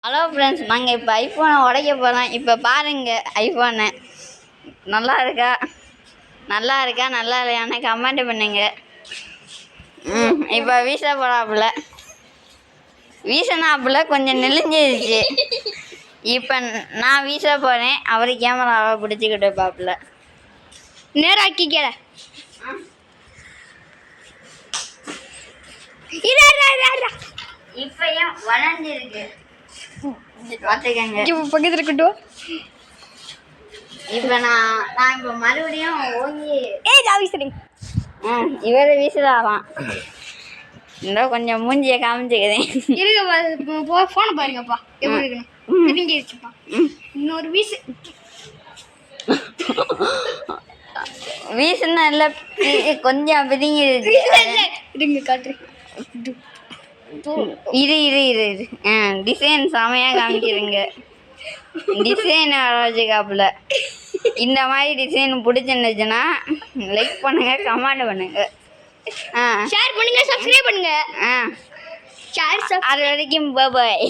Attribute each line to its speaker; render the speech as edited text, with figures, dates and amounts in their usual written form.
Speaker 1: Hello friends, நாங்கள் இப்போ ஐஃபோனை உடைக்க போகிறோம். இப்போ பாருங்கள் ஐஃபோனை. நல்லா இருக்கா நல்லா இல்லையான்னு கமெண்ட் பண்ணுங்க. இப்போ வீச போகிறாப்புல வீசினாப்புல கொஞ்சம் நெளிஞ்சிருச்சு. இப்போ நான் வீச போகிறேன். அவர் கேமராவை பிடிச்சிக்கிட்டு பாப்புல
Speaker 2: நேராக்கிக்கல
Speaker 1: இப்பயும் வளர்ந்துருக்கு பார்த்துக்கங்க.
Speaker 2: பக்கத்தில் இருக்கட்டும்.
Speaker 1: இப்போ நான் இப்போ மறுபடியும் ஓங்கி
Speaker 2: ஜாவிசரி
Speaker 1: இவரை வீசுதாராம். இந்த கொஞ்சம் மூஞ்சியை காமிச்சுக்கிறேன்.
Speaker 2: இருக்க ஃபோனை பாருங்கப்பா எப்படி இருக்கணும் தெரிஞ்சிருச்சுப்பா. இன்னொரு
Speaker 1: வீசுனா இல்லை கொஞ்சம் பிதிங்கிருச்சு.
Speaker 2: இருங்க காட்டுறேன்.
Speaker 1: இரு டிசைன் செமையாக காமிச்சிருங்க. டிசைன் வச்சுக்காப்புல. இந்த மாதிரி டிசைன் பிடிச்சிருந்துச்சுன்னா லைக் பண்ணுங்க, கமெண்ட் பண்ணுங்க,
Speaker 2: ஷேர் பண்ணுங்க, சப்ஸ்கிரைப் பண்ணுங்க.
Speaker 1: அது வரைக்கும் பாய்.